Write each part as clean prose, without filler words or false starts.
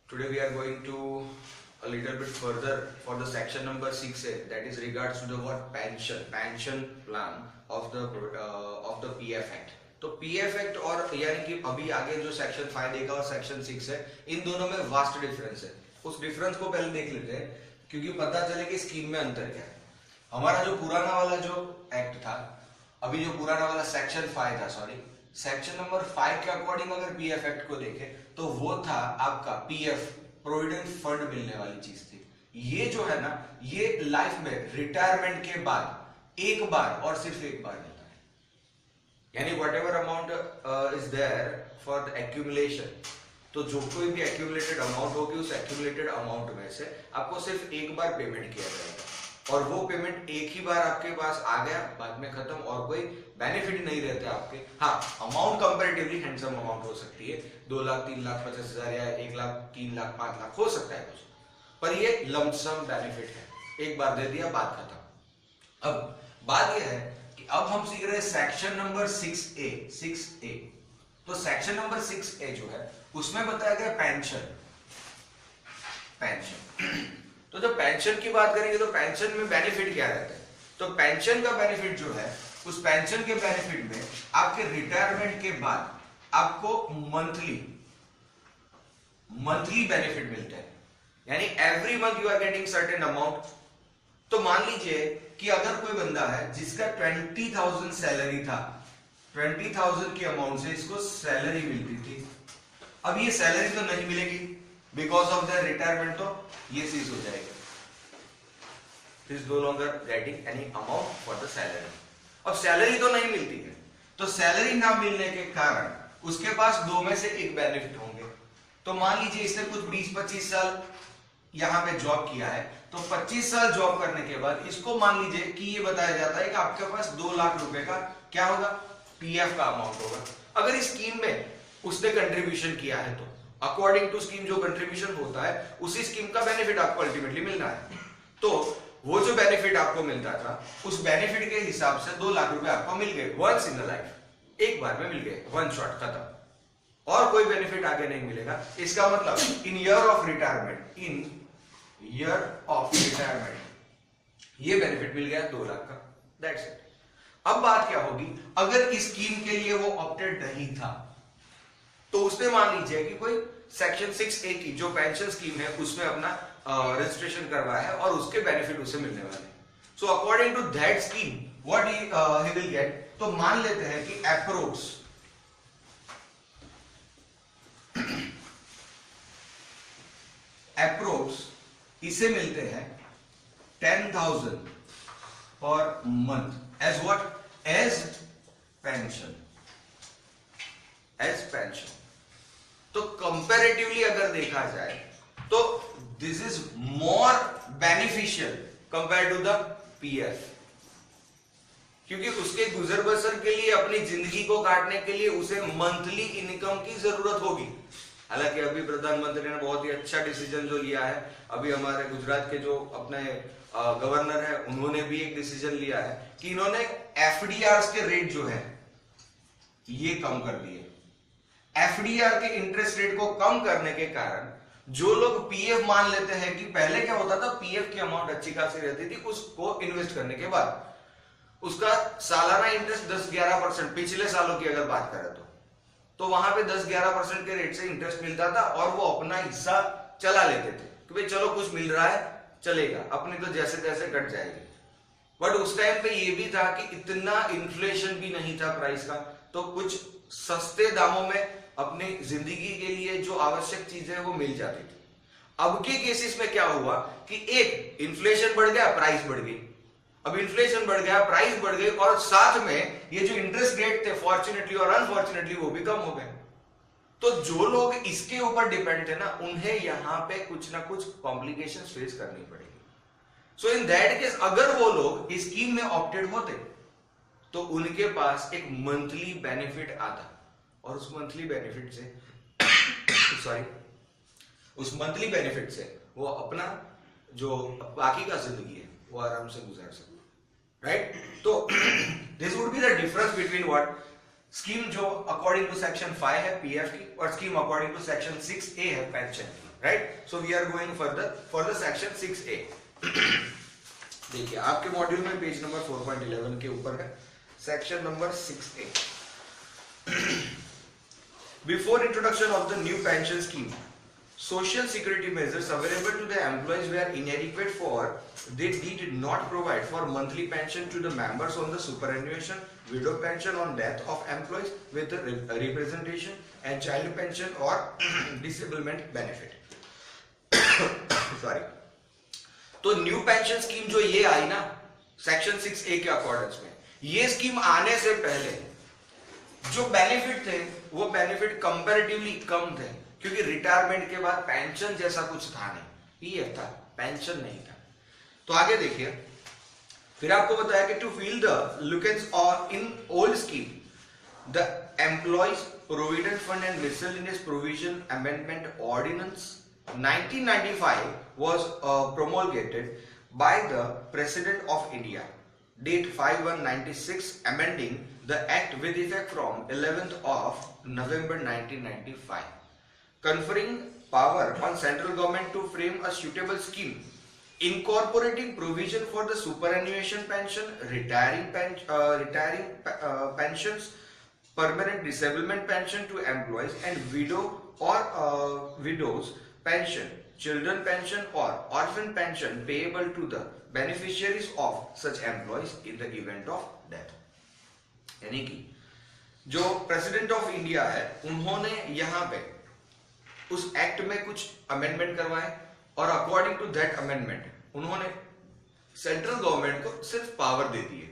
Today we are going to a little bit further for the section number 6A, that is regards to the what pension plan of the PF Act. तो PF Act और यानी कि अभी आगे जो section 5 देगा और section 6 है, इन दोनों में वास्ट डिफरेंस है। उस डिफरेंस को पहले देख लेते हैं क्योंकि पता चले कि स्कीम में अंतर क्या है। हमारा जो पुराना वाला जो एक्ट था, अभी जो पुराना वाला सेक्शन 5 था, सॉरी सेक्शन नंबर 5 के अकॉर्डिंग अगर पीएफ एक्ट को देखें तो वो था आपका पीएफ प्रोविडेंट फंड मिलने वाली चीज थी। ये जो है ना, ये लाइफ में रिटायरमेंट के बाद एक बार और सिर्फ एक बार मिलता है, यानी whatever amount is there for the accumulation, तो जो कोई भी एक्यूमुलेटेड अमाउंट होगी उस एक्यूमुलेटेड अमाउंट में से आपको सिर्फ एक बार पेमेंट किया जाएगा और वो पेमेंट एक ही बार आपके पास आ गया, बाद में खत्म और कोई बेनिफिट नहीं रहते आपके। हाँ, अमाउंट कंपैरेटिवली हैंडसम अमाउंट हो सकती है, 2 लाख 3 लाख 50,000 या 1 लाख 3 लाख 5 लाख हो सकता है कुछ, पर ये लमसम बेनिफिट है, एक बार दे दिया बात खत्म। अब बात यह है कि अब हम सीख रहे हैं सेक्शन नंबर 6A। तो सेक्शन नंबर 6A जो है उसमें बताया गया पेंशन। तो जब पेंशन की बात करेंगे तो पेंशन में बेनिफिट क्या रहता है, तो पेंशन का बेनिफिट जो है, उस पेंशन के बेनिफिट में आपके रिटायरमेंट के बाद आपको मंथली बेनिफिट मिलता है, यानी every month you are getting certain amount. तो मान लीजिए कि अगर कोई बंदा है जिसका 20,000 सैलरी था, 20,000 की अमाउंट से इसको सैलरी मिलती थी, अब ये सैलरी तो नहीं मिलेगी बिकॉज ऑफ द रिटायरमेंट, तो ये चीज हो जाएगी, is no longer getting any amount for the salary. अब सैलरी तो नहीं मिलती है, तो सैलरी ना मिलने के कारण उसके पास दो में से एक बेनिफिट होंगे। तो मान लीजिए इसने कुछ 20-25 साल यहां पे जॉब किया है, तो 25 साल जॉब करने के बाद इसको मान लीजिए कि ये बताया जाता है कि आपके पास 2 लाख रुपए का क्या होगा, पीएफ का अमाउंट होगा। अगर इस स्कीम में उसने कंट्रीब्यूशन किया है तो अकॉर्डिंग टू स्कीम जो कंट्रीब्यूशन होता है उसी स्कीम का बेनिफिट आपको अल्टीमेटली मिलना है। तो वो जो बेनिफिट आपको मिलता था उस बेनिफिट के हिसाब से 2 लाख रुपए आपको मिल गए वंस इन द लाइफ, एक बार में मिल गए, वन शॉट खत्म, और कोई बेनिफिट आगे नहीं मिलेगा। इसका मतलब इन ईयर ऑफ रिटायरमेंट ये बेनिफिट मिल गया 2 लाख का, दैट्स इट। अब बात क्या होगी, अगर इस स्कीम के लिए वो ऑप्टेड नहीं था तो उसने मान लीजिए कि कोई सेक्शन 6A की जो पेंशन स्कीम है उसमें अपना रजिस्ट्रेशन करवाया है और उसके बेनिफिट उसे मिलने वाले। So according to that scheme what he will get, तो मान लेते हैं कि अप्रोक्स इसे मिलते हैं 10,000 per month as what, as pension. तो कंपैरेटिवली अगर देखा जाए तो this is more beneficial compare to the PF, क्योंकि उसके गुजर बसर के लिए, अपनी जिंदगी को काटने के लिए उसे मंथली इनकम की जरूरत होगी। हालांकि अभी प्रधानमंत्री ने बहुत ही अच्छा डिसीजन जो लिया है, अभी हमारे गुजरात के जो अपने गवर्नर है उन्होंने भी एक डिसीजन लिया है कि इन्होंने एफडीआर के रेट जो है ये कम कर दिए। एफडीआर के इंटरेस्ट रेट को कम करने के कारण जो लोग पीएफ मान लेते हैं कि पहले क्या होता था, पीएफ की अमाउंट अच्छी खासी रहती थी, उसको इन्वेस्ट करने के बाद उसका सालाना इंटरेस्ट 10-11%, पिछले सालों की अगर बात करें तो वहां पे 10-11% के रेट से इंटरेस्ट मिलता था और वो अपना हिस्सा चला लेते थे कि भाई चलो कुछ मिल रहा है चलेगा, अपनी तो जैसे तैसे कट जाएगी। बट उस टाइम पे ये भी था कि इतना इन्फ्लेशन भी नहीं था प्राइस का, तो कुछ सस्ते दामों में अपनी जिंदगी के लिए जो आवश्यक चीजें वो मिल जाती थी। अब के केसेस में क्या हुआ कि एक इन्फ्लेशन बढ़ गया, प्राइस बढ़ गई। अब इन्फ्लेशन बढ़ गया, प्राइस बढ़ गई और साथ में ये जो इंटरेस्ट रेट थे फॉर्चुनेटली और अनफॉर्चुनेटली वो भी कम हो गए। तो जो लोग इसके ऊपर डिपेंड थे ना, उन्हें यहां पे कुछ ना कुछ कॉम्प्लिकेशंस फेस करनी पड़ेगी। सो इन दैट केस अगर वो लोग इस स्कीम में ऑप्टेड होते तो उनके पास एक मंथली बेनिफिट आता और उस मंथली बेनिफिट से वो अपना जो बाकी का जिंदगी है वो आराम से गुजार सकते, राइट। तो this would be the difference between what scheme जो अकॉर्डिंग टू सेक्शन 5 है पीएफ की, और scheme according to section 6A है पेंशन की, right. So we are going for the section 6A। देखिए आपके मॉड्यूल में पेज नंबर 4.11 के ऊपर है section number 6A। Before introduction of the new pension scheme, social security measures available to the employees were inadequate for they did not provide for monthly pension to the members on the superannuation, widow pension on death of employees with representation, and child pension or disablement benefit. Sorry. तो new pension scheme जो ये आई ना section 6A के accordance में, ये scheme आने से पहले जो बेनिफिट थे वो बेनिफिट कंपैरेटिवली कम थे, क्योंकि रिटायरमेंट के बाद पेंशन जैसा कुछ था नहीं, पीएफ था, पेंशन नहीं था। तो आगे देखिए, फिर आपको बताया कि टू फील द लुकेंस और in old scheme the employees provident fund and miscellaneous provision amendment ordinance 1995 was promulgated by the President of India, date 5/1/96, amending the Act with effect from 11th of November 1995, conferring power on central government to frame a suitable scheme, incorporating provision for the superannuation pension, retiring pensions, permanent disablement pension to employees, and widow or widows pension, children pension or orphan pension payable to the beneficiaries of such employees in the event of death। यानी कि जो president of India है उन्होंने यहाँ पे उस act में कुछ अमेंडमेंट करवाए, और अकॉर्डिंग टू दैट अमेंडमेंट उन्होंने सेंट्रल गवर्नमेंट को सिर्फ पावर दे दी है।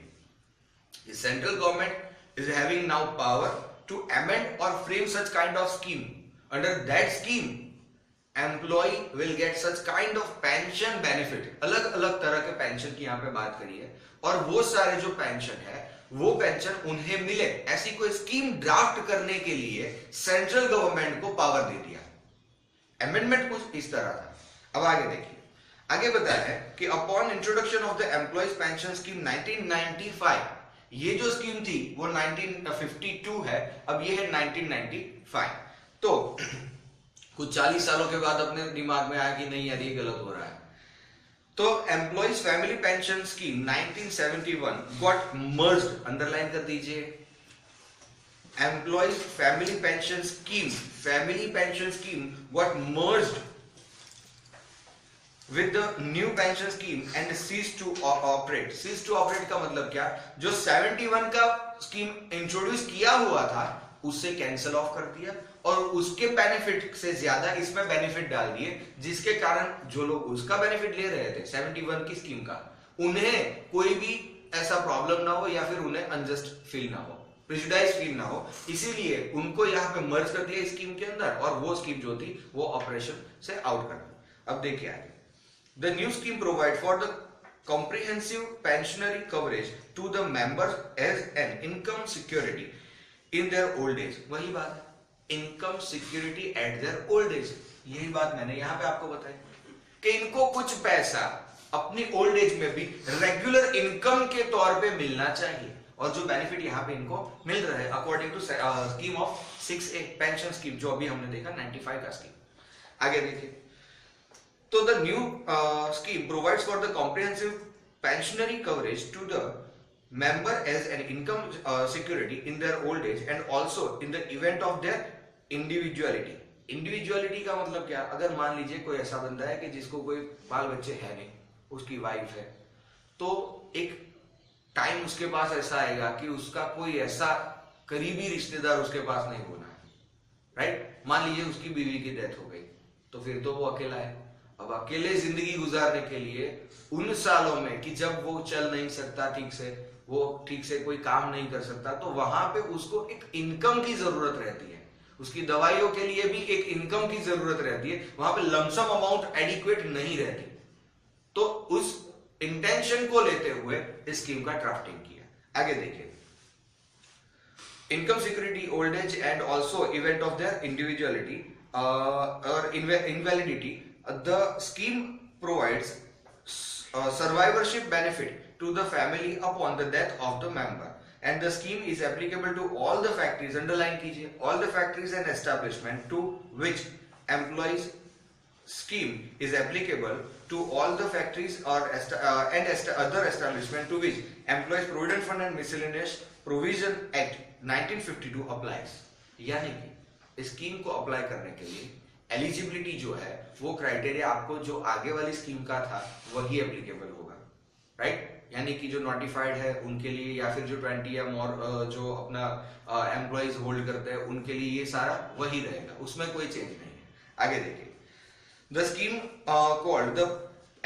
Central government is having now power to amend और frame such kind of scheme. Under that scheme employ will get such kind of pension benefit. अलग अलग तरह के पेंशन की यहाँ पे बात करी है, और वो सारे जो पेंशन है वो पेंशन उन्हें मिले, ऐसी कोई स्कीम ड्राफ्ट करने के लिए सेंट्रल गवर्नमेंट को पावर दे दिया। अमेंडमेंट कुछ इस तरह था। अब आगे देखिए, आगे बताया है कि upon introduction of the employees pension scheme 1995, ये जो स्कीम थी वो 1952 है, अब ये है 1995। तो कुछ 40 सालों के बाद अपने दिमाग में आया कि नहीं यार ये गलत हो रहा है। तो employees family pension scheme 1971 got merged, underline कर दीजिए, employees family pension scheme got merged with the new pension scheme and cease to operate. Cease to operate का मतलब क्या, जो 71 का स्कीम इंट्रोड्यूस किया हुआ था उससे कैंसिल ऑफ कर दिया, और उसके बेनिफिट से ज्यादा इसमें बेनिफिट डाल दिए, जिसके कारण जो लोग उसका बेनिफिट ले रहे थे 71 की स्कीम का, उन्हें कोई भी ऐसा प्रॉब्लम ना हो या फिर उन्हें अनजस्ट फील ना हो, प्रेजुडाइज फील ना हो, इसीलिए उनको यहाँ पे मर्ज कर दिया स्कीम के अंदर, और वो स्कीम जो थी वो ऑपरेशन से आउट कर दी। अब देखिए आगे, the new scheme provide for the comprehensive pensionary coverage to the members as an income security in their old age। वही बात है, income security eight their old age. यही बात मैंने यहाँ पे आपको बताई कि इनको कुछ पैसा अपनी ओल्ड एज में भी रेगुलर इनकम के तौर पे मिलना चाहिए, और जो बेनिफिट यहाँ पे इनको मिल रहा है according to scheme of 6A pension scheme, जो अभी हमने देखा 95 का स्कीम। आगे देखिए, तो the new scheme provides for the comprehensive pensionary coverage to the member as an income security in their old age and also in the event of their individuality। Individuality का मतलब क्या, अगर मान लीजिए कोई ऐसा बंदा है कि जिसको कोई बाल बच्चे है नहीं, उसकी वाइफ है, तो एक टाइम उसके पास ऐसा आएगा कि उसका कोई ऐसा करीबी रिश्तेदार उसके पास नहीं होना है, राइट। मान लीजिए उसकी बीवी की डेथ हो गई, तो फिर तो वो अकेला है। अब अकेले जिंदगी गुजारने के लिए उन सालों में कि जब वो चल नहीं सकता ठीक से, वो ठीक से कोई काम नहीं कर सकता, तो वहां पे उसको एक इनकम की जरूरत रहती है, उसकी दवाइयों के लिए भी एक इनकम की जरूरत रहती है, वहां पे लमसम अमाउंट एडिक्वेट नहीं रहती। तो उस इंटेंशन को लेते हुए इस स्कीम का ड्राफ्टिंग किया। आगे देखिए, income security old age and also event of their individuality और invalidity, the scheme provides survivorship benefit to the family upon the death of the member and the scheme is applicable to all the factories, underline कीजिए, all the factories and establishment to which employees scheme is applicable to all the factories or other establishment to which employees provident fund and miscellaneous provision act 1952 applies। यानी कि scheme को apply करने के लिए eligibility जो है वो criteria आपको जो आगे वाली स्कीम का था वही एप्लीकेबल होगा, राइट? यानी कि जो नोटिफाइड है उनके लिए या फिर जो 20 या मोर जो अपना एम्प्लॉइज होल्ड करते हैं उनके लिए ये सारा वही रहेगा, उसमें कोई चेंज नहीं है। आगे देखिए, the scheme called the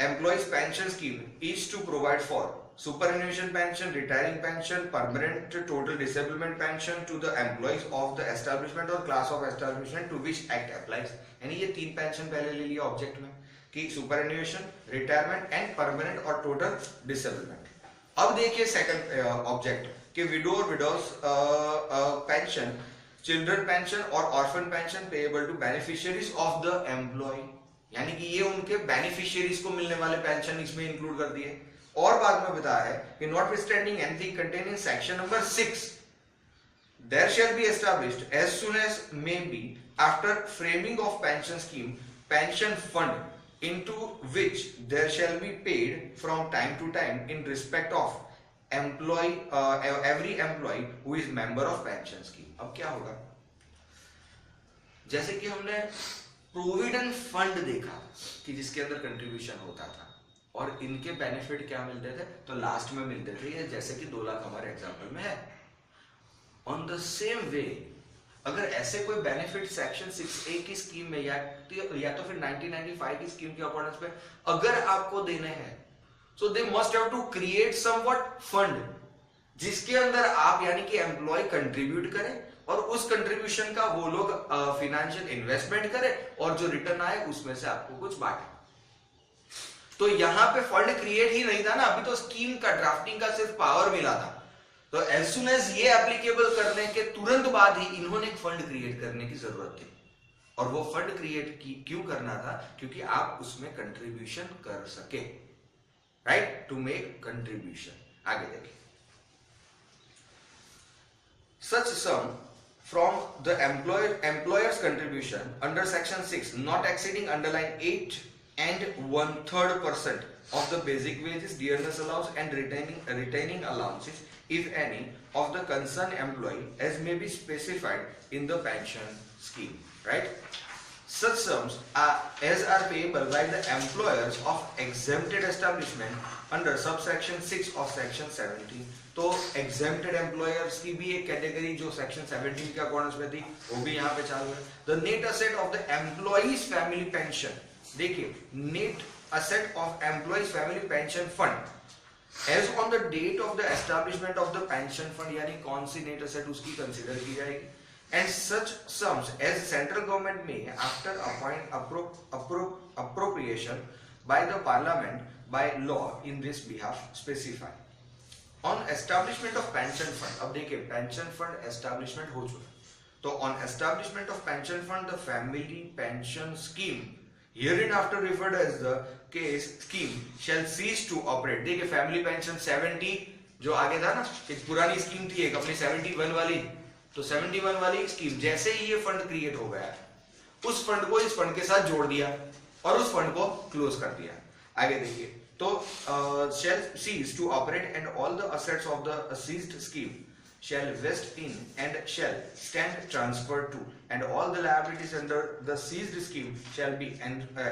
employees pension scheme is to provide for superannuation pension, retiring pension, permanent total disablement pension to the employees of the establishment or class of establishment to which act applies। यानी ये तीन pension पहले ले लिया object में कि superannuation, retirement and permanent और total disablement. अब देखिए सेकंड ऑब्जेक्ट कि विडो और विडोज पेंशन, चिल्ड्रन पेंशन और orphan pension payable to beneficiaries of the employee, यानी कि ये उनके बेनिफिशियरीज को मिलने वाले पेंशन इसमें इंक्लूड कर दिए। और बाद में बताया है कि notwithstanding anything contained in section number 6 there shall be established as soon as may be after framing of pension scheme pension fund into which there shall be paid from time to time in respect of employee every employee who is member of pension scheme। अब क्या होगा, जैसे कि हमने provident fund देखा कि जिसके अंदर कंट्रीब्यूशन होता था और इनके बेनिफिट क्या मिलते थे, तो लास्ट में मिलते थे ये, जैसे कि 2 लाख हमारे एग्जांपल में है। ऑन द सेम वे अगर ऐसे कोई बेनिफिट सेक्शन 6A की स्कीम में या तो फिर 1995 की स्कीम के अकॉर्डिंग पे अगर आपको देने हैं, so they must have to create somewhat fund जिसके अंदर आप यानी कि एम्प्लॉय कंट्रीब्यूट करें और उस कंट्रीब्यूशन का वो लोग फाइनेंशियल इन्वेस्टमेंट करें और जो रिटर्न आए उसमें से आपको कुछ बांटे। तो यहां पे फंड क्रिएट ही नहीं था ना, अभी तो स्कीम का ड्राफ्टिंग का सिर्फ पावर मिला था। तो एज सुन एज ये एप्लीकेबल करने के तुरंत बाद ही इन्होंने एक फंड क्रिएट करने की जरूरत थी। और वो फंड क्रिएट क्यों करना था, क्योंकि आप उसमें कंट्रीब्यूशन कर सके, राइट, टू मेक कंट्रीब्यूशन। आगे देखिए, सच सम from the employer's contribution under section 6 not exceeding underline 8 and 1/3% of the basic wages, dearness allowance and retaining allowances if any of the concerned employee as may be specified in the pension scheme, right? Such sums as are payable by the employers of exempted establishment under subsection 6 of section 17। तो exempted employers की भी एक category जो section 17 के according में थी वो भी यहाँ पे चालू है। The net asset of the employees family pension, देखिए net asset of employees family pension fund as on the date of the establishment of the pension fund, यानी कौन सी नेट asset उसकी कंसीडर की जाएगी, and such sums as central government may after appropriation by the parliament by law in this behalf specify on establishment of pension fund। अब देखिए pension fund establishment हो चुका, तो on establishment of pension fund the family pension scheme hereinafter referred as the case scheme shall cease to operate। देखिए family pension 70 जो आगे था ना, एक पुरानी स्कीम थी एक अपनी 71 वाली, तो 71 वाली स्कीम जैसे ही ये फंड क्रिएट हो गया उस फंड को इस फंड के साथ जोड़ दिया और उस फंड को क्लोज कर दिया। आगे देखिए, तो shall cease to operate and all the assets of the seized scheme shall vest in and shall stand transferred to and all the liabilities under the seized scheme shall be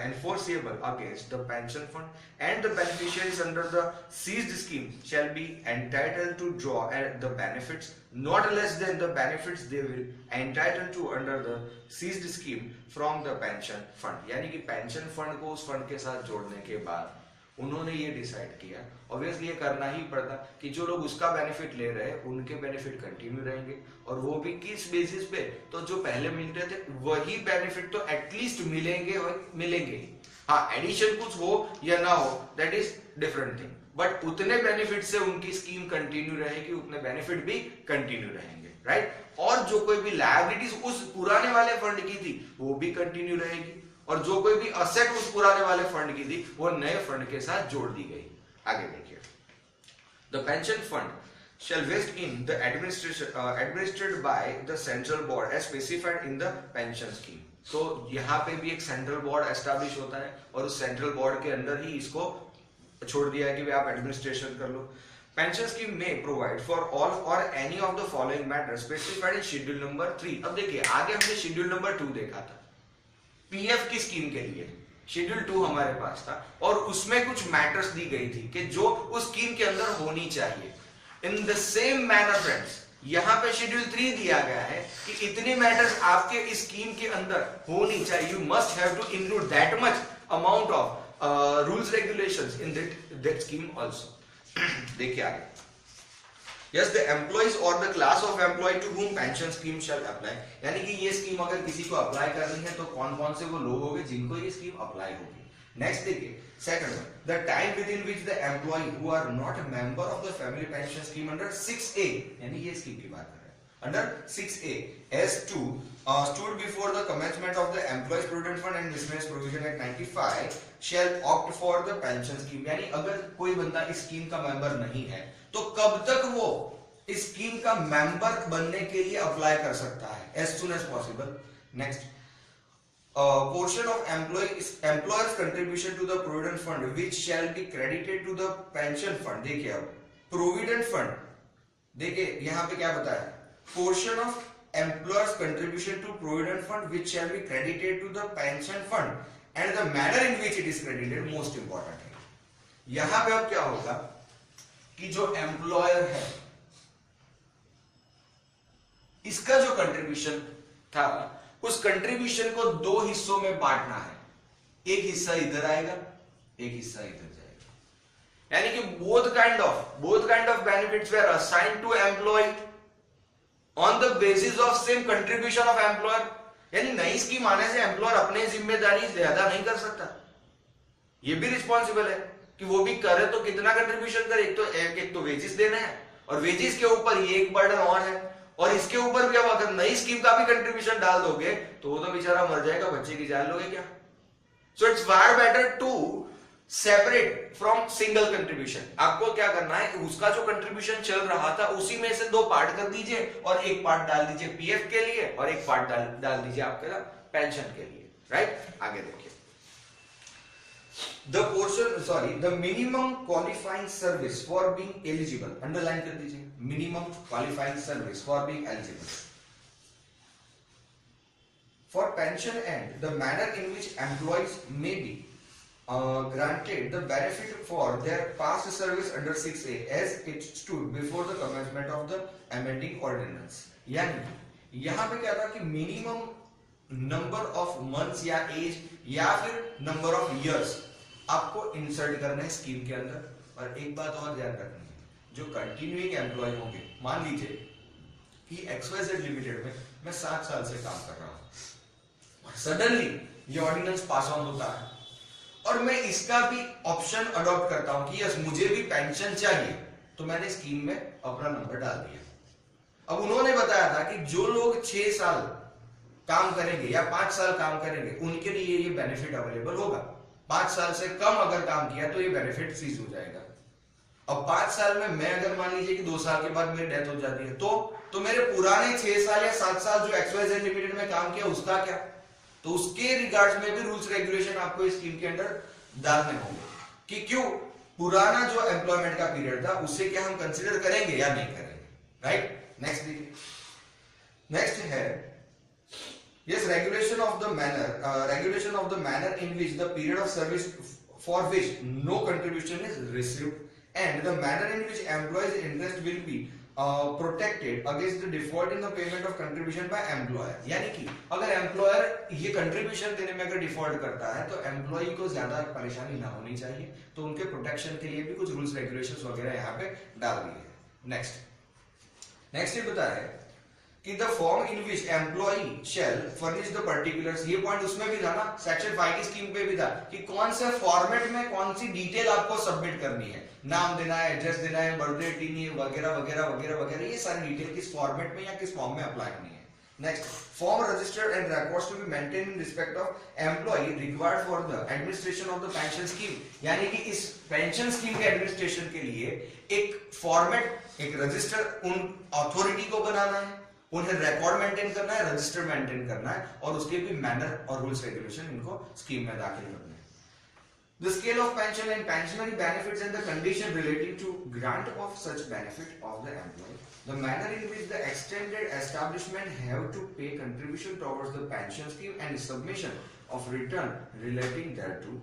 enforceable against the pension fund and the beneficiaries under the seized scheme shall be entitled to draw the benefits not less than the benefits they will entitled to under the seized scheme from the pension fund। यानी कि pension fund को उस fund के साथ जोड़ने के बाद उन्होंने ये डिसाइड किया, ऑब्वियसली ये करना ही पड़ता कि जो लोग उसका बेनिफिट ले रहे हैं उनके बेनिफिट कंटिन्यू रहेंगे और वो भी किस बेसिस पे, तो जो पहले मिलते थे वही बेनिफिट तो एटलीस्ट मिलेंगे और मिलेंगे। हाँ, एडिशन कुछ हो या ना हो that is different thing, but उतने बेनिफिट से उनकी स्कीम कंटिन्यू रहेगी, उतने बेनिफिट भी कंटिन्यू रहेंगे, राइट। और जो कोई भी लायबिलिटीज उस पुराने वाले फंड की थी वो भी कंटिन्यू रहेगी और जो कोई भी असेट उस पुराने वाले फंड की थी वो नए फंड के साथ जोड़ दी गई। आगे देखिए, the pension fund shall vest in the administration administered by the central board as specified in the pension scheme. तो यहाँ पे भी एक सेंट्रल बोर्ड एस्टैब्लिश होता है और उस सेंट्रल बोर्ड के अंदर ही इसको छोड़ दिया है कि आप एडमिनिस्ट्रेशन कर लो. पेंशन स्कीम में प्रोवाइड फॉर ऑल और any of the following matter specified in schedule number 3. अब देखिए आगे हमने शेड्यूल नंबर 2 देखा था पीएफ की स्कीम के लिए. शेड्यूल 2 हमारे पास था और उसमें कुछ मैटर्स दी गई थी कि जो उस स्कीम के अंदर होनी चाहिए. In the same manner friends यहां पे शेड्यूल 3 दिया गया है कि इतने मैटर्स आपके इस स्कीम के अंदर होनी चाहिए. You must have to include that much amount of rules regulations in that scheme also. देखिए आगे. Yes, the employees or the class of employee to whom pension scheme shall apply. यानी कि ये स्कीम अगर किसी को अप्लाई करनी है तो कौन कौन से वो लोग होंगे जिनको ये स्कीम अप्लाई होगी. नेक्स्ट देखिए second one, the time within which the employee who are not a member of the family pension scheme under 6A, यानी ये स्कीम की बात कर रहे हैं under 6A as to stood before the commencement of the employees provident fund and miscellaneous provision act 95 shall opt for the pension scheme. यानी अगर कोई बंदा इस स्कीम का मेंबर नहीं है तो कब तक वो इस स्कीम का मेंबर बनने के लिए अप्लाई कर सकता है? as soon as possible. Next, portion of employer's contribution to the provident fund which shall be credited to the pension fund. देखिए अब provident fund, देखिए यहां पे क्या बताया, portion of employer's contribution to provident fund which shall be credited to the pension fund and the manner in which it is credited most important है. यहां पे अब क्या होगा कि जो एम्प्लॉयर है इसका जो कंट्रीब्यूशन था उस कंट्रीब्यूशन को 2 हिस्सों में बांटना है. एक हिस्सा इधर आएगा, एक हिस्सा इधर जाएगा. यानी कि both kind of benefits were assigned to employee on the basis of same contribution of employer. यानी नई स्कीम आने से एम्प्लॉयर अपने जिम्मेदारी ज्यादा नहीं कर सकता. ये भी रिस्पॉन्सिबल है कि वो भी करे तो कितना कंट्रीब्यूशन करे. एक तो वेजेस देना है और वेजेस के ऊपर ये एक बर्डन और है और इसके ऊपर भी अब अगर नई स्कीम का भी कंट्रीब्यूशन डाल दोगे तो वो तो बेचारा मर जाएगा. बच्चे की जान लोगे क्या? So it's far better to separate from single contribution. आपको क्या करना है कि उसका जो कंट्रीब्यूशन चल रहा था उसी में से 2 पार्ट कर दीजिए और एक पार्ट डाल दीजिए पीएफ के लिए और एक पार्ट डाल दीजिए आपके पेंशन के लिए. राइट, आगे देखिए. The minimum qualifying service for being eligible, underline कर दीजिए, minimum qualifying service for being eligible for pension and the manner in which employees may be granted the benefit for their past service under 6A as it stood before the commencement of the amending ordinance. यानी यहाँ पे क्या था कि minimum number of months या age या फिर number of years आपको इंसर्ट करना है स्कीम के अंदर. और एक बात और ध्यान रखनी है, जो कंटिन्यूइंग एम्प्लॉय होंगे, मान लीजिए कि XYZ लिमिटेड में मैं 7 साल से काम कर रहा हूं, सडनली ये ऑर्डिनेंस पास ऑन होता है और मैं इसका भी ऑप्शन अडॉप्ट करता हूं कि यस मुझे भी पेंशन चाहिए, तो मैंने स्कीम में अपना नंबर डाल दिया. अब उन्होंने बताया था कि जो लोग 6 साल काम करेंगे या 5 साल काम करेंगे उनके लिए ये बेनिफिट अवेलेबल होगा. 5 साल से कम अगर काम किया तो ये बेनिफिट सीज हो जाएगा. अब 5 साल में मैं अगर मान लीजिए कि 2 साल के बाद मेरी डेथ हो जाती है तो मेरे पुराने 6 साल या 7 साल जो XYZ लिमिटेड में काम किया उसका क्या? तो उसके रिगार्ड्स में भी रूल्स रेगुलेशन आपको इस स्कीम के अंदर डालने होंगे कि क्यों पुराना जो एम्प्लॉयमेंट का पीरियड था उसे क्या हम कंसिडर करेंगे या नहीं करेंगे. राइट, नेक्स्ट देखिए. नेक्स्ट है yes, regulation of the manner in which the period of service for which no contribution is received and the manner in which employees interest will be protected against the default in the payment of contribution by employer. यानी कि अगर employer ये contribution देने में अगर default करता है तो एम्प्लॉय को ज्यादा परेशानी ना होनी चाहिए, तो उनके प्रोटेक्शन के लिए भी कुछ रूल्स रेगुलेशंस वगैरह यहाँ पे डाल दिए. नेक्स्ट ये बताया है कि the form in which employee shell furnish the particulars. ये पॉइंट उसमें भी था ना, सेक्शन 5 की स्कीम पे भी था कि कौन से फॉर्मेट में कौन सी डिटेल आपको सबमिट करनी है, नाम देना है, एड्रेस देना है, बर्थडे टीनी वगैरह वगैरह वगैरह वगैरह, ये सारी डिटेल किस फॉर्मेट में या किस फॉर्म में अप्लाई करनी है. Next, form register and records to be maintained in respect of employee required for the administration of the pension scheme. यानी कि इस पेंशन स्कीम के एडमिनिस्ट्रेशन के लिए एक फॉर्मेट, एक रजिस्टर उन अथॉरिटी को बनाना है, उन्हें रिकॉर्ड मेंटेन करना है, रजिस्टर मेंटेन करना है और उसके भी मैनर और रूल्स रेगुलेशन इनको स्कीम में दाखिल करना है. The scale of pension and pensionary benefits and the condition relating to grant of such benefit of the employee. The manner in which the extended establishment have to pay contribution towards the pension scheme and submission of return relating thereto.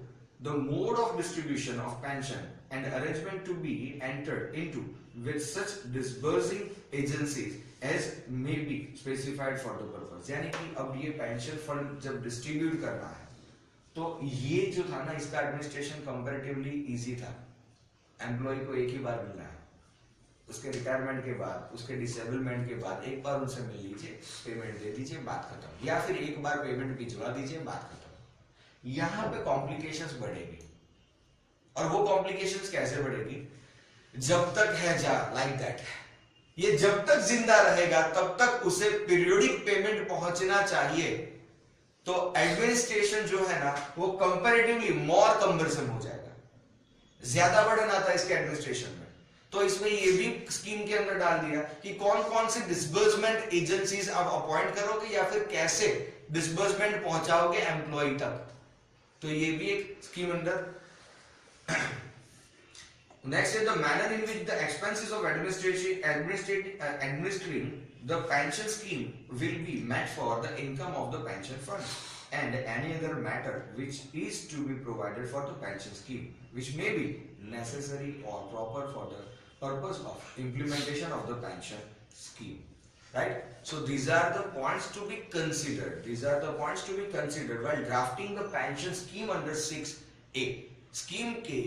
The mode of distribution of pension and arrangement to be entered into with such disbursing agencies as may be specified for the purpose. यानी कि अब ये pension fund जब distribute करना है तो ये जो था ना, इसका एडमिनिस्ट्रेशन कंपैरेटिवली इजी था. एम्प्लॉय को एक ही बार मिलना है, उसके रिटायरमेंट के बाद, उसके डिसेबलमेंट के बाद एक बार उनसे मिल लीजिए, पेमेंट दे दीजिए, बात खत्म, या फिर एक बार पेमेंट भिजवा दीजिए, बात खत्म. यहां पे कॉम्प्लिकेशंस बढ़ेगी. और वो कॉम्प्लिकेशंस कैसे बढ़ेगी? जब तक है जा लाइक दैट, ये जब तक जिंदा रहेगा तब तक उसे पीरियोडिक पेमेंट पहुंचना चाहिए. तो एडमिनिस्ट्रेशन जो है ना वो कंपैरेटिवली मोर कम्बरसम हो जाएगा, ज्यादा बर्डन आता है इसके एडमिनिस्ट्रेशन में. तो इसमें ये भी स्कीम के अंदर डाल दिया कि कौन कौन से डिसबर्समेंट एजेंसीज आप अपॉइंट करोगे या फिर कैसे डिसबर्समेंट पहुंचाओगे एम्प्लॉय तक. तो ये भी एक स्कीम अंदर. Next is the manner in which the expenses of administering the pension scheme will be met for the income of the pension fund and any other matter which is to be provided for the pension scheme which may be necessary or proper for the purpose of implementation of the pension scheme. Right? So these are the points to be considered. These are the points to be considered while drafting the pension scheme under 6A. Scheme के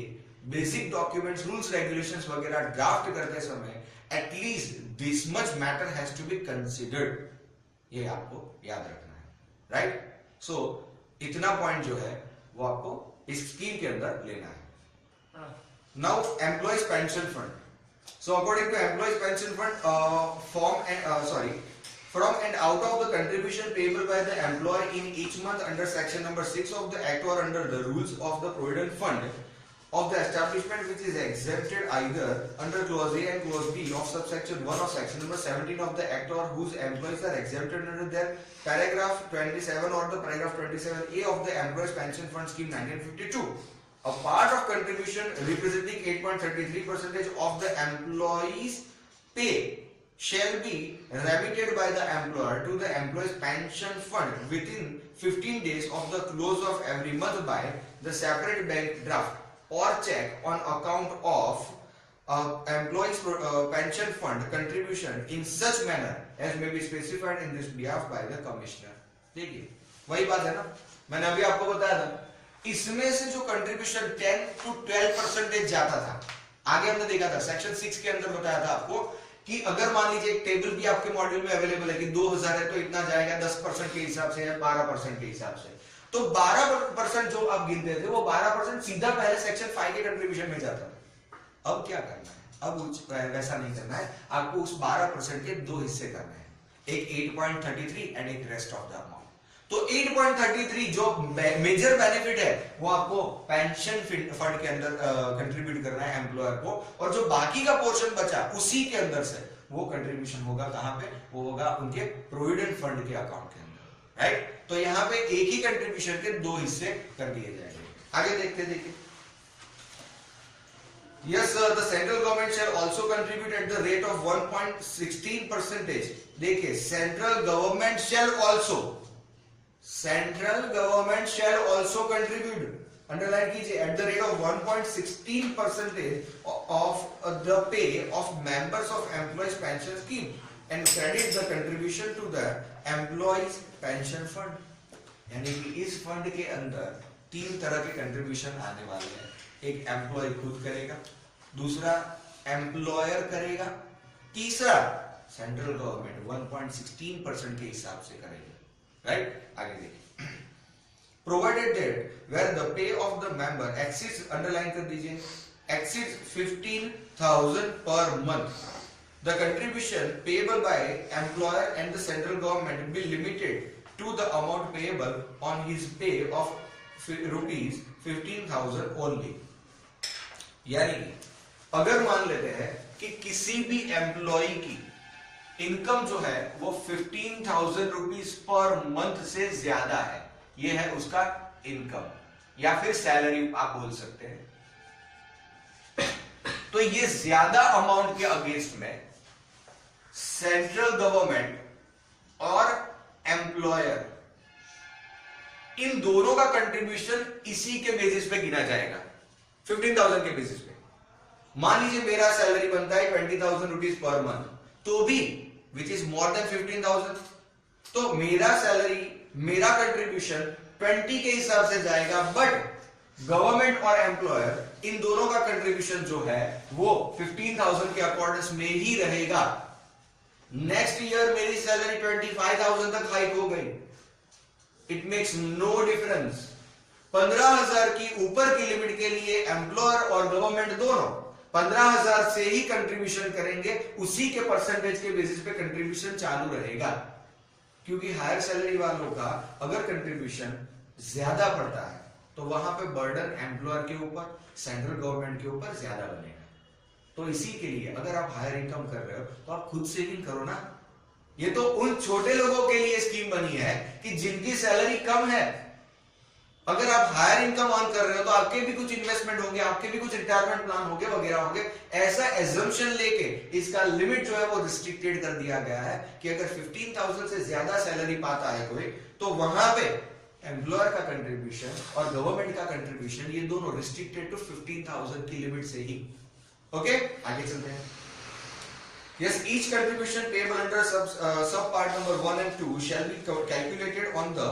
basic documents, rules, regulations वगैरह draft करते समय at least this much matter has to be considered. ये आपको याद रखना है. Right? So इतना पॉइंट जो है वो आपको इस स्कीम के अंदर लेना है. Now employees pension fund. So according to employees pension fund, from and out of the contribution payable by the employee in each month under section number 6 of the act or under the rules of the provident fund of the establishment which is exempted either under clause A and clause B of subsection 1 of section number 17 of the act or whose employees are exempted under their paragraph 27 or the paragraph 27A of the employees pension fund scheme 1952. A part of contribution representing 8.33% of the employees pay shall be remitted by the employer to the employees pension fund within 15 days of the close of every month by the separate bank draft or check on account of employees pension fund contribution in such manner as may be specified in this behalf by the commissioner. देखिए वही बात है ना, मैंने अभी आपको बताया था. इसमें से जो कंट्रीब्यूशन 10 to 12% जाता था, आगे हमने देखा था सेक्शन 6 के अंदर बताया था आपको कि अगर मान लीजिए एक टेबल भी आपके मॉड्यूल में अवेलेबल है कि 2000 है तो इतना जाएगा 10% के हिसाब से या 12% के हिसाब से. तो 12% जो आप गिनते थे वो 12% सीधा पहले सेक्शन 5 के कंट्रीब्यूशन में जाता था. अब क्या करना है? अब वैसा नहीं करना है, आपको उस 12% के दो हिस्से करने हैं, एक 8.33 एंड एक रेस्ट ऑफ द अमाउंट. तो 8.33 जो मेजर बेनिफिट है वो आपको पेंशन फंड के अंदर कंट्रीब्यूट करना है एम्प्लॉयर को, और जो बाकी का पोर्शन बचा उसी के अंदर से वो कंट्रीब्यूशन होगा कहां पे? वो होगा उनके प्रोविडेंट फंड के अकाउंट के अंदर. राइट? तो यहां पे एक ही कंट्रीब्यूशन के दो हिस्से कर दिए जाएंगे. आगे देखिए. Yes, sir, the central government shall also contribute at the rate of 1.16%. देखिए, central government shall also contribute. Underline कीजिए, at the rate of 1.16% of the pay of members of employees pension scheme and credit the contribution to the employees pension fund. यानी कि इस fund के अंदर तीन तरह के कंट्रीब्यूशन आने वाले हैं. एक एम्प्लॉय खुद करेगा, दूसरा एम्प्लॉयर करेगा, तीसरा सेंट्रल गवर्नमेंट 1.16% के हिसाब से करेगा. राइट? आगे देखिए. Provided that where the pay of the member exceeds, underline कर दीजिए, exceeds 15,000 per month. the contribution payable by employer and the central government be limited to the amount payable on his pay of rupees 15,000 only. यानी अगर मान लेते हैं कि किसी भी एम्प्लॉय की इनकम जो है वो 15,000 रुपीज पर मंथ से ज्यादा है, ये है उसका इनकम या फिर सैलरी आप बोल सकते हैं, तो ये ज्यादा अमाउंट के अगेंस्ट में सेंट्रल गवर्नमेंट और एम्प्लॉयर इन दोनों का कंट्रीब्यूशन इसी के बेसिस पे गिना जाएगा, 15,000 के बेसिस पे। मान लीजिए मेरा सैलरी बनता है 20,000 रुपीज पर मंथ, तो भी विच इज मोर देन 15,000, तो मेरा सैलरी, मेरा कंट्रीब्यूशन 20 के हिसाब से जाएगा, बट गवर्नमेंट और एम्प्लॉयर इन दोनों का कंट्रीब्यूशन जो है वो 15,000 के अकॉर्डिंग में ही रहेगा। नेक्स्ट ईयर मेरी सैलरी 25,000 तक हाइक हो गई, इट मेक्स नो डिफरेंस। 15,000 की ऊपर की लिमिट के लिए एम्प्लॉयर और गवर्नमेंट दोनों 15,000 से ही कंट्रीब्यूशन करेंगे, उसी के परसेंटेज के बेसिस पे कंट्रीब्यूशन चालू रहेगा, क्योंकि हायर सैलरी वालों का अगर कंट्रीब्यूशन ज्यादा पड़ता है तो वहां पे बर्डन एम्प्लॉयर के ऊपर, सेंट्रल गवर्नमेंट के ऊपर ज्यादा बनेगा। तो इसी के लिए अगर आप हायर इनकम कर रहे हो तो आप खुद सेविंग करो ना। ये तो उन छोटे लोगों के लिए स्कीम बनी है कि जिनकी सैलरी कम है। अगर आप हायर इनकम अर्न कर रहे हो तो आपके भी कुछ इन्वेस्टमेंट होंगे, आपके भी कुछ रिटायरमेंट प्लान होंगे वगैरह होंगे, ऐसा एजम्पशन लेके इसका लिमिट जो है वो रिस्ट्रिक्टेड कर दिया गया है कि अगर 15,000 से ज्यादा सैलरी पाता है कोई, तो वहां पे एम्प्लॉयर का कंट्रीब्यूशन और गवर्नमेंट का कंट्रीब्यूशन ये दोनों रिस्ट्रिक्टेड टू 15,000 की लिमिट से ही। ओके, आगे चलते हैं। Yes, each contribution payable under sub part number 1 and 2 shall be calculated on the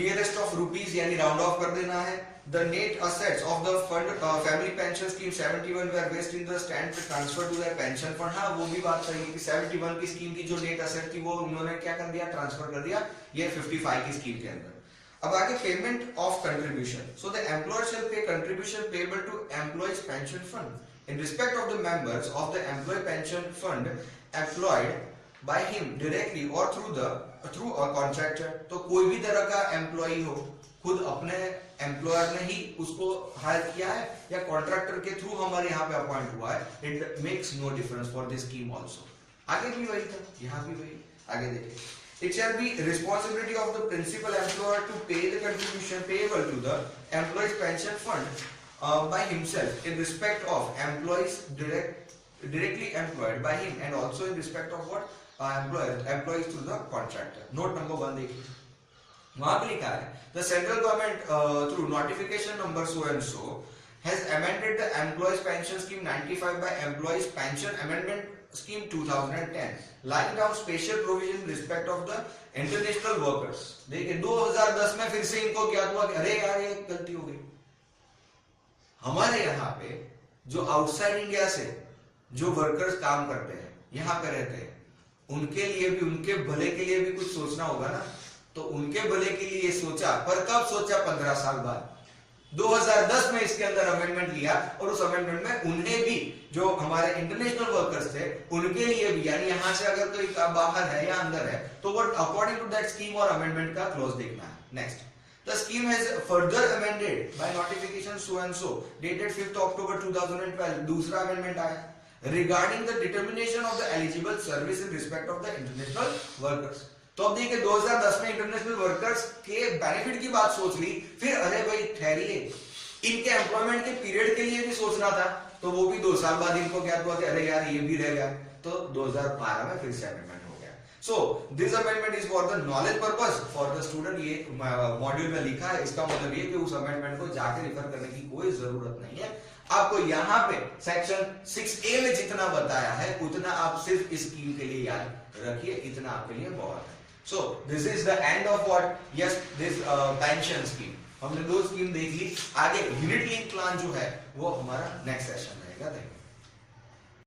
nearest of rupees, यानी राउंड ऑफ कर देना है। The net assets of the fund family pension scheme 71 were based in the stand transfer to their pension fund। हाँ, वो भी बात सही है कि 71 की स्कीम की जो नेट असेट थी वो उन्होंने क्या कर दिया, ट्रांसफर कर दिया ये 55 की स्कीम के अंदर। अब आगे payment of contribution. So the employer shall pay contribution payable to employees pension fund in respect of the members of the employee pension fund employed by him directly or through a contractor। तो कोई भी तरह का employee हो, खुद अपने employer ने ही उसको हायर किया है या कॉन्ट्रैक्टर के थ्रू हमारे यहाँ पे अपॉइंट हुआ है, it makes no difference for this scheme also. आगे भी वही था, यहाँ भी वही। आगे देखिए, it shall be responsibility of the principal employer to pay the contribution payable to the employees pension fund by himself in respect of employees directly employed by him and also in respect of what employees to the contractor। Note number 1 देखिए, वहां पे लिखा है the central government through notification number so and so has amended the employees pension scheme 95 by employees pension amendment scheme 2010 laying down special provision in respect of the international workers। देखिए 2010 में फिर से इनको क्या हुआ कि अरे यार ये गलती हो गई। हमारे यहाँ पे जो आउटसाइड इंडिया से जो वर्कर्स काम करते हैं, यहाँ पे रहते हैं, उनके लिए भी, उनके भले के लिए भी कुछ सोचना होगा ना। तो उनके भले के लिए सोचा, पर कब सोचा? 15 साल बाद 2010 में इसके अंदर अमेंडमेंट लिया, और उस अमेंडमेंट में उन्हें भी, जो हमारे इंटरनेशनल वर्कर्स थे उनके लिए भी, यानी यहाँ से अगर कोई बाहर है या अंदर है तो वो अकॉर्डिंग टू दैट स्कीम और अमेंडमेंट का क्लॉज देखना है। Next, the scheme has further amended by notification so and so dated 5th October 2012। दूसरा अमेंडमेंट आया regarding the determination of the eligible service in respect of the international workers। तो अब देखिए 2010 में इंटरनेशनल वर्कर्स के benefit की बात सोच ली, फिर अरे भाई ठहरिए, इनके एम्प्लॉयमेंट के पीरियड के लिए भी सोचना था, तो वो भी 2 साल बाद इनको क्या हुआ कि अरे यार ये भी रह गया, तो 2012 में फिर से amendment. So this amendment is for the knowledge purpose for the student। ये मॉड्यूल में लिखा है, इसका मतलब ये कि उस अमेंडमेंट को जाके रिफर करने की कोई जरूरत नहीं है। आपको यहाँ पे सेक्शन 6A में जितना बताया है उतना आप सिर्फ इस स्कीम के लिए याद रखिए, इतना आपके लिए बहुत है। So this is the end of what, yes, this pension scheme। हमने 2 स्कीम देख ली, आगे यूनिट लिंक प्लान जो है वो हमारा नेक्स्ट सेशन रहेगा।